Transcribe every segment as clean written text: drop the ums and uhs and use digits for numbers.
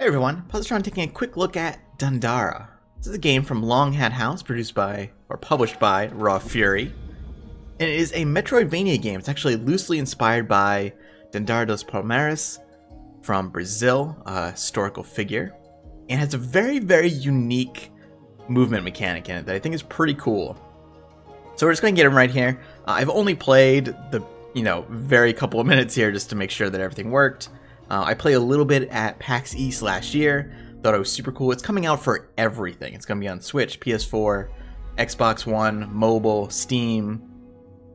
Hey everyone, Positron taking a quick look at Dandara. This is a game from Long Hat House, produced by, or published by, Raw Fury. And it is a Metroidvania game. It's actually loosely inspired by Dandara dos Palmares from Brazil, a historical figure. And has a very, very unique movement mechanic in it that I think is pretty cool. So we're just going to get him right here. I've only played the, very couple of minutes here just to make sure that everything worked. I played a little bit at PAX East last year. Thought it was super cool. It's coming out for everything. It's going to be on Switch, PS4, Xbox One, mobile, Steam.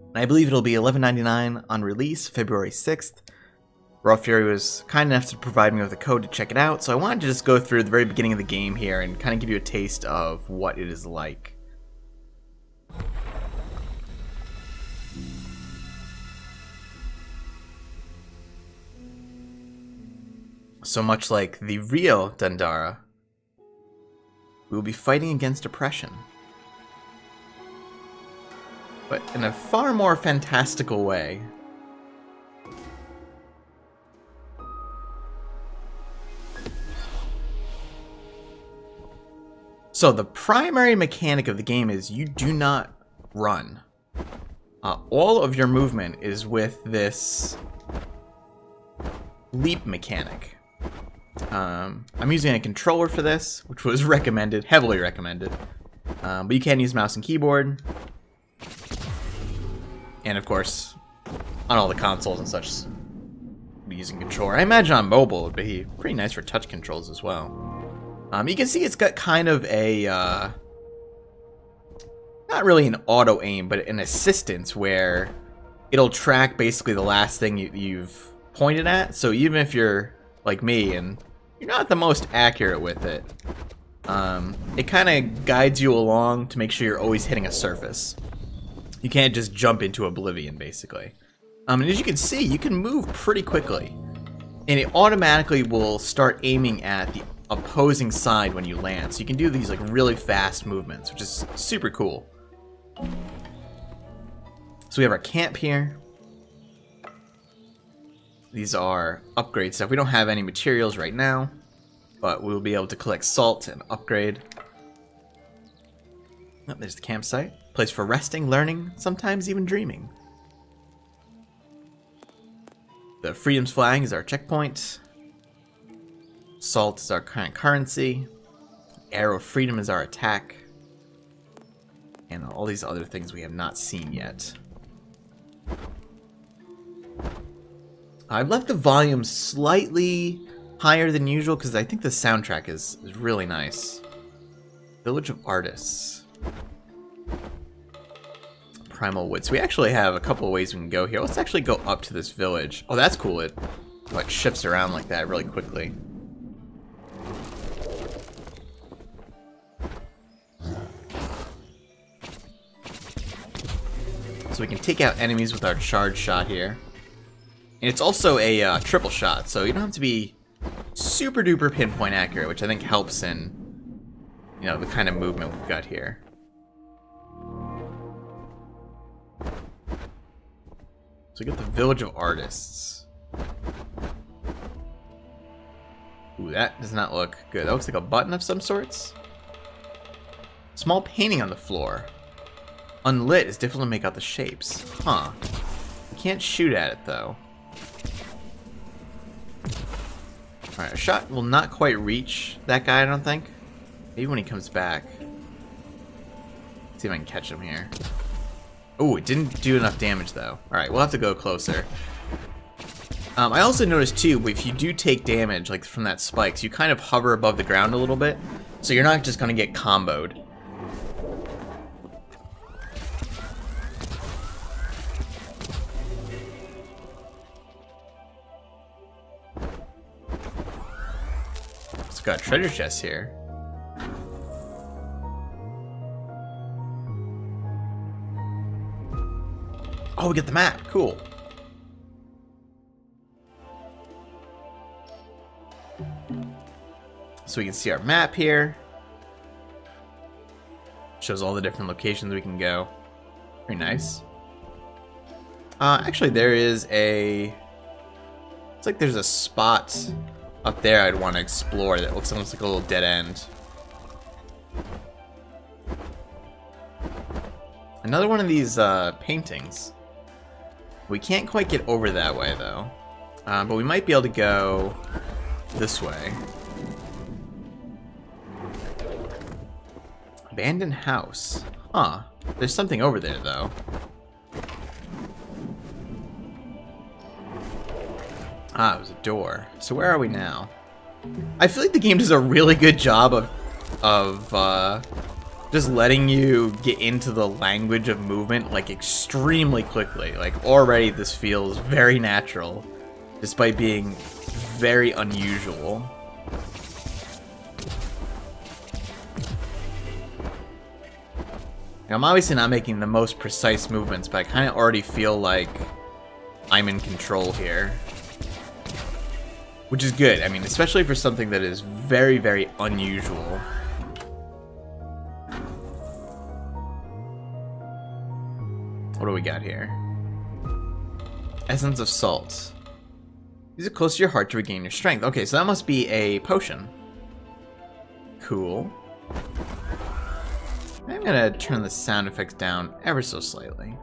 And I believe it'll be $11.99 on release, February 6th. Raw Fury was kind enough to provide me with a code to check it out, so I wanted to just go through the very beginning of the game here and kind of give you a taste of what it is like. So much like the real Dandara, we will be fighting against oppression. But in a far more fantastical way. So the primary mechanic of the game is you do not run. All of your movement is with this leap mechanic. I'm using a controller for this, which was recommended, heavily recommended. But you can use mouse and keyboard. And of course, on all the consoles and such, we'll be using controller. I imagine on mobile it would be pretty nice for touch controls as well. You can see it's got kind of a, not really an auto aim, but an assistance where it'll track basically the last thing you've pointed at. So even if you're like me and you're not the most accurate with it, it kind of guides you along to make sure you're always hitting a surface. You can't just jump into oblivion, basically. And as you can see, you can move pretty quickly. And it automatically will start aiming at the opposing side when you land. So you can do these like really fast movements, which is super cool. So we have our camp here. These are upgrade stuff. We don't have any materials right now, but we'll be able to collect salt and upgrade. Oh, there's the campsite. Place for resting, learning, sometimes even dreaming. The freedom's flag is our checkpoint. Salt is our current currency. Arrow of freedom is our attack. And all these other things we have not seen yet. I've left the volume slightly higher than usual because I think the soundtrack is really nice. Village of Artists. Primal Woods. We actually have a couple of ways we can go here. Let's actually go up to this village. Oh, that's cool. It like shifts around like that really quickly. So we can take out enemies with our charge shot here. And it's also a triple shot, so you don't have to be super duper pinpoint accurate, which I think helps in, the kind of movement we've got here. So we get the Village of Artists. Ooh, that does not look good. That looks like a button of some sorts. Small painting on the floor. Unlit is difficult to make out the shapes. Huh. You can't shoot at it, though. Alright, a shot will not quite reach that guy, I don't think. Maybe when he comes back. Let's see if I can catch him here. Oh, it didn't do enough damage, though. Alright, we'll have to go closer. I also noticed, too, if you do take damage, like from that spikes, you kind of hover above the ground a little bit. So you're not just going to get comboed. Got a treasure chest here. Oh, we get the map. Cool. So we can see our map here. Shows all the different locations we can go. Very nice. Actually, there is a... It's like there's a spot up there I'd want to explore that looks almost like a little dead end. Another one of these paintings. We can't quite get over that way though, but we might be able to go this way. Abandoned house. Huh. There's something over there though. Ah, it was a door. So where are we now? I feel like the game does a really good job of just letting you get into the language of movement like extremely quickly. Like already this feels very natural despite being very unusual. Now, I'm obviously not making the most precise movements, but I kind of already feel like I'm in control here. Which is good. I mean, especially for something that is very, very unusual. What do we got here? Essence of salt. Use it close to your heart to regain your strength. Okay, so that must be a potion. Cool. I'm gonna turn the sound effects down ever so slightly.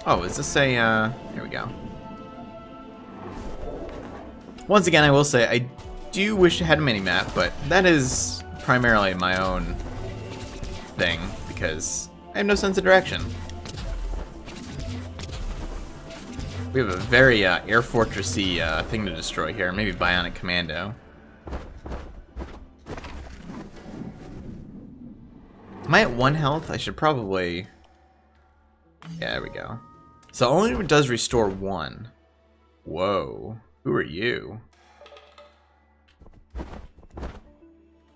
Oh, is this a, here we go. Once again, I will say, I do wish I had a mini-map, but that is primarily my own thing, because I have no sense of direction. We have a very Air Fortress-y thing to destroy here, maybe Bionic Commando. Am I at 1 health? I should probably... Yeah, there we go. So only does restore 1. Whoa. Who are you?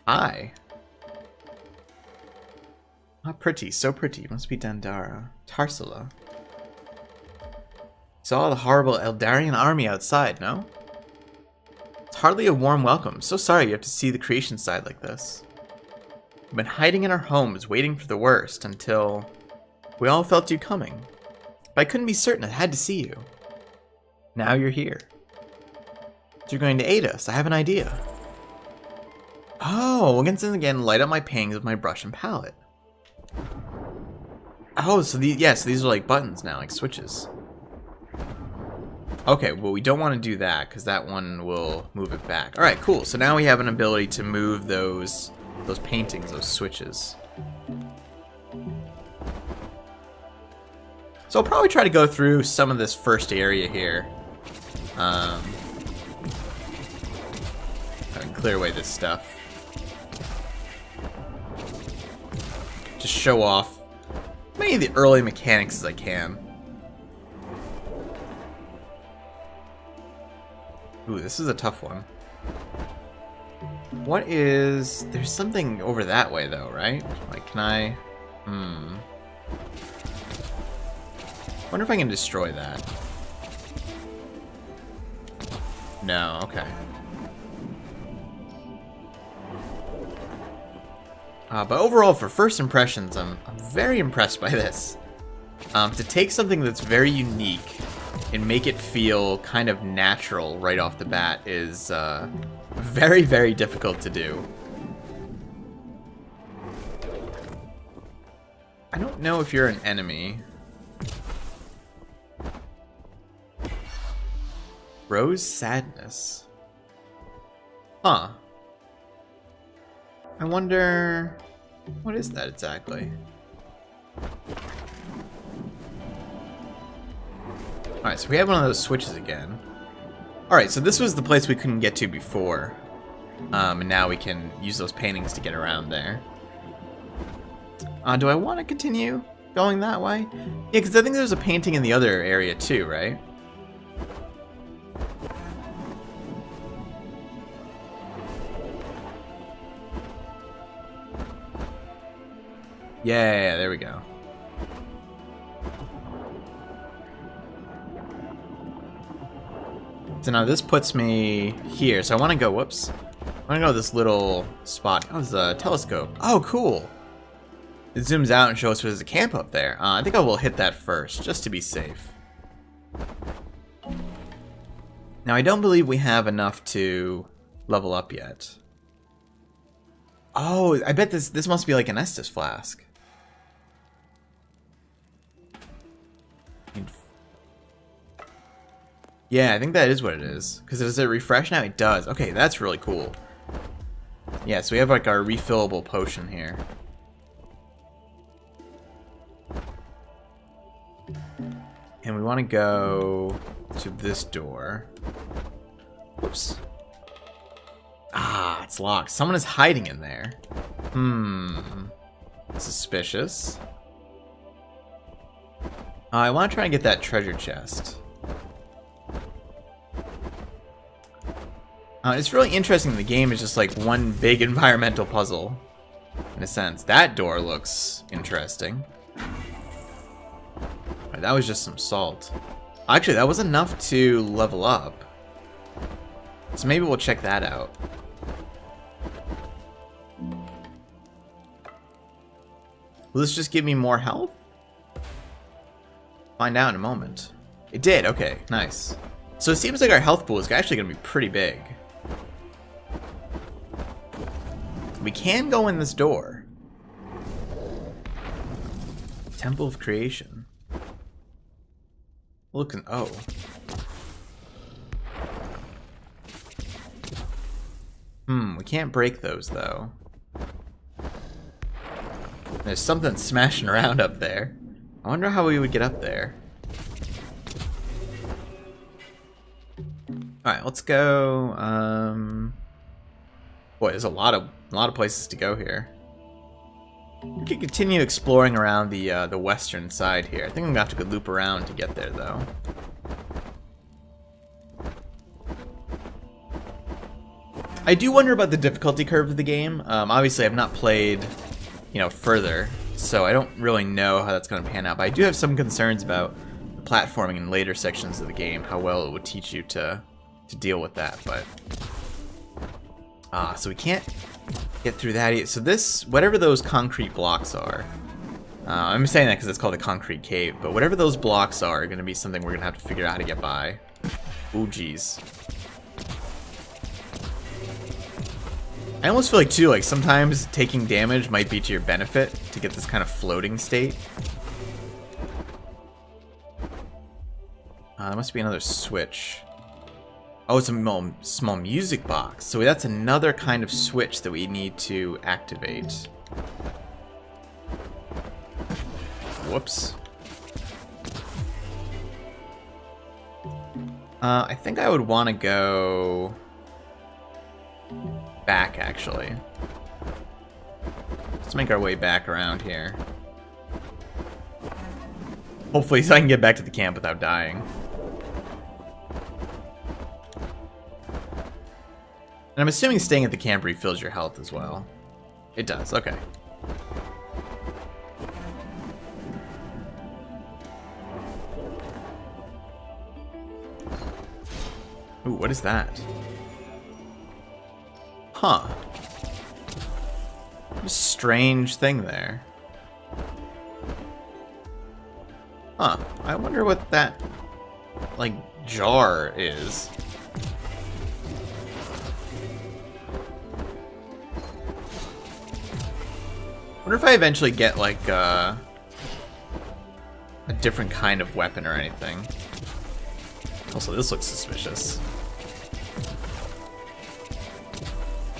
Hi. How pretty, so pretty. You must be Dandara. Tarsila. Saw the horrible Eldarian army outside, no? It's hardly a warm welcome. So sorry you have to see the creation side like this. We've been hiding in our homes, waiting for the worst, until we all felt you coming. But I couldn't be certain I had to see you. Now you're here. So you're going to aid us. I have an idea. Oh, once again, light up my paintings with my brush and palette. Oh, so these, yes, these are like buttons now, like switches. Okay, well, we don't want to do that, because that one will move it back. Alright, cool. So now we have an ability to move those paintings, those switches. So I'll probably try to go through some of this first area here. And clear away this stuff. Just show off as many of the early mechanics as I can. Ooh, this is a tough one. What is... There's something over that way, though, right? Like, can I... Wonder if I can destroy that. No, okay. But overall, for first impressions, I'm very impressed by this. To take something that's very unique and make it feel kind of natural right off the bat is very, very difficult to do. I don't know if you're an enemy. Rose Sadness. Huh. I wonder... What is that exactly? Alright, so we have one of those switches again. Alright, so this was the place we couldn't get to before. And now we can use those paintings to get around there. Do I want to continue going that way? Yeah, because I think there's a painting in the other area too, right? Yeah, there we go. So now this puts me here. So I want to go, whoops. I want to go to this little spot. Oh, it's a telescope. Oh, cool. It zooms out and shows there's a camp up there. I think I will hit that first, just to be safe. Now, I don't believe we have enough to level up yet. Oh, I bet this must be like an Estus Flask. Yeah, I think that is what it is. Because does it refresh now? It does. Okay, that's really cool. Yeah, so we have like our refillable potion here. And we want to go to this door. Whoops. Ah, it's locked. Someone is hiding in there. Suspicious. I want to try and get that treasure chest. It's really interesting. The game is just like one big environmental puzzle, in a sense. That door looks interesting. Right, that was just some salt. Actually, that was enough to level up. So maybe we'll check that out. Will this just give me more health? Find out in a moment. It did, okay, nice. So it seems like our health pool is actually going to be pretty big. We can go in this door. Temple of Creation. Look, oh. We can't break those though. There's something smashing around up there. I wonder how we would get up there. Alright, let's go. Boy, there's a lot of places to go here. We can continue exploring around the western side here. I think I'm gonna have to go loop around to get there, though. I do wonder about the difficulty curve of the game. Obviously, I've not played, further, so I don't really know how that's gonna pan out. But I do have some concerns about the platforming in later sections of the game, how well it would teach you to deal with that. But so we can't get through that either. So this, whatever those concrete blocks are, I'm saying that because it's called a concrete cave, but whatever those blocks are going to be something we're going to have to figure out how to get by. Ooh, geez. I almost feel like, too, like sometimes taking damage might be to your benefit to get this kind of floating state. There must be another switch. Oh, it's a small music box. So that's another kind of switch that we need to activate. Whoops. I think I would want to go back, actually. Let's make our way back around here. Hopefully so I can get back to the camp without dying. And I'm assuming staying at the camp refills your health as well. It does, okay. Ooh, what is that? Huh. What a strange thing there. Huh. I wonder what that, like, jar is. I wonder if I eventually get, like, a different kind of weapon or anything. Also, this looks suspicious.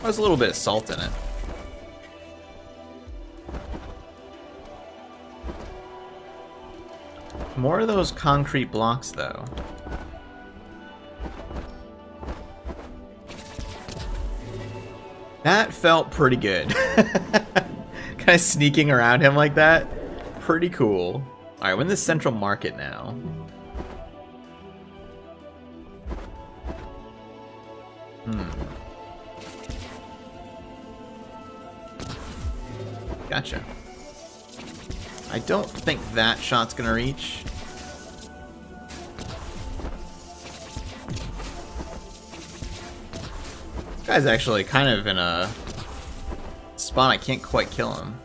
There's a little bit of salt in it. More of those concrete blocks, though. That felt pretty good. Kind of sneaking around him like that. Pretty cool. Alright, we're in the central market now. Gotcha. I don't think that shot's gonna reach. This guy's actually kind of in a spot I can't quite kill him.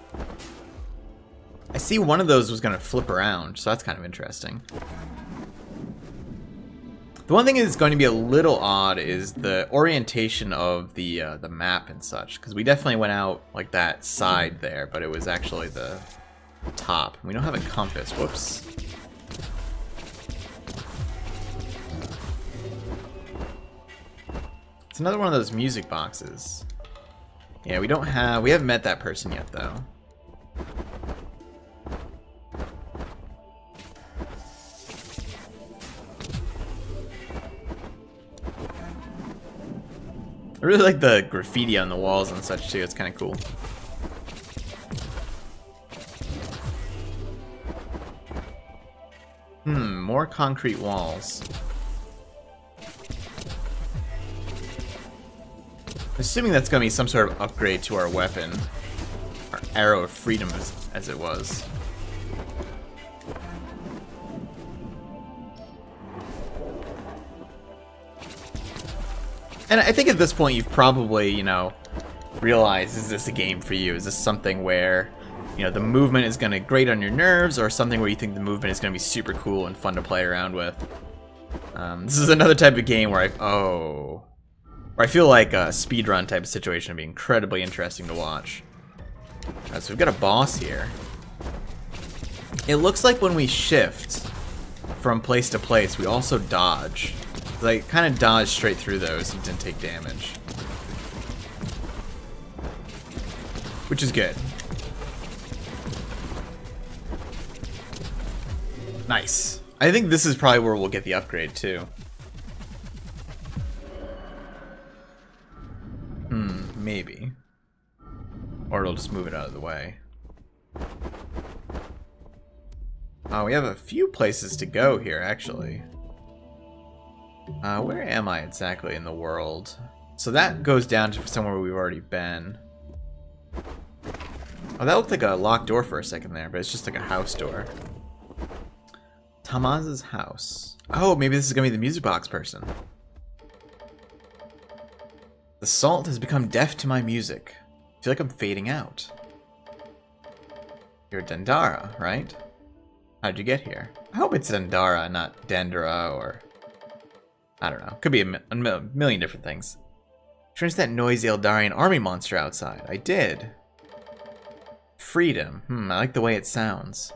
I see one of those was gonna flip around, so that's kind of interesting. The one thing that's going to be a little odd is the orientation of the map and such, because we definitely went out like that side there, but it was actually the top. We don't have a compass. Whoops. It's another one of those music boxes. Yeah, we haven't met that person yet, though. I really like the graffiti on the walls and such, too. It's kind of cool. More concrete walls. Assuming that's going to be some sort of upgrade to our weapon. Our arrow of freedom, as it was. And I think at this point you've probably, you know, realized, is this a game for you? Is this something where, you know, the movement is going to grate on your nerves, or something where you think the movement is going to be super cool and fun to play around with? This is another type of game where I feel like a speedrun type of situation would be incredibly interesting to watch. So we've got a boss here. It looks like when we shift from place to place, we also dodge. Like, kind of dodged straight through those and didn't take damage. Which is good. Nice. I think this is probably where we'll get the upgrade, too. Maybe. Or it'll just move it out of the way. Oh, we have a few places to go here, actually. Where am I exactly in the world? So that goes down to somewhere we've already been. Oh, that looked like a locked door for a second there, but it's just like a house door. Tamaz's house. Oh, maybe this is gonna be the music box person. The salt has become deaf to my music. I feel like I'm fading out. You're Dandara, right? How'd you get here? I hope it's Dandara, not Dandara, or... I don't know. Could be a million different things. Turns that noisy Eldarian army monster outside. I did. Freedom. I like the way it sounds.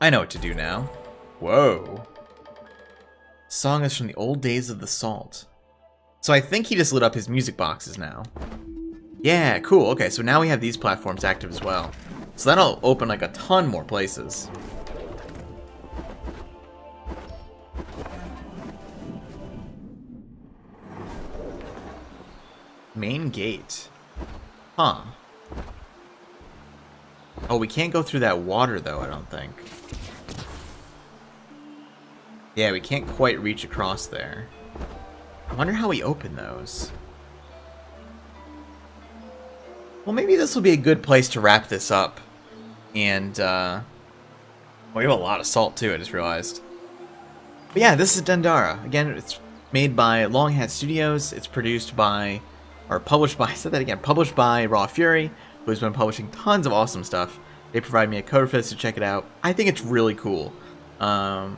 I know what to do now. Whoa. Song is from the old days of the salt. So I think he just lit up his music boxes now. Yeah, cool. Okay, so now we have these platforms active as well. So that'll open like a ton more places. Main gate. Huh. Oh, we can't go through that water though, I don't think. Yeah, we can't quite reach across there. I wonder how we open those. Well, maybe this will be a good place to wrap this up. And, well, we have a lot of salt too, I just realized. But yeah, this is Dandara. Again, it's made by Long Hat Studios. It's produced by, or published by, I said that again, published by Raw Fury, who's been publishing tons of awesome stuff. They provide me a code for this to check it out. I think it's really cool. I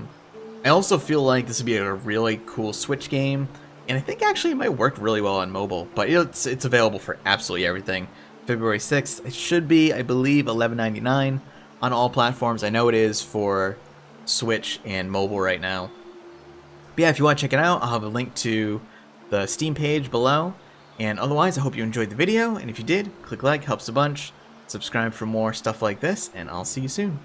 also feel like this would be a really cool Switch game, and I think actually it might work really well on mobile, but it's available for absolutely everything. February 6th, it should be, I believe, $11.99 on all platforms. I know it is for Switch and mobile right now. But yeah, if you want to check it out, I'll have a link to the Steam page below. And otherwise, I hope you enjoyed the video, and if you did, click like, helps a bunch. Subscribe for more stuff like this, and I'll see you soon.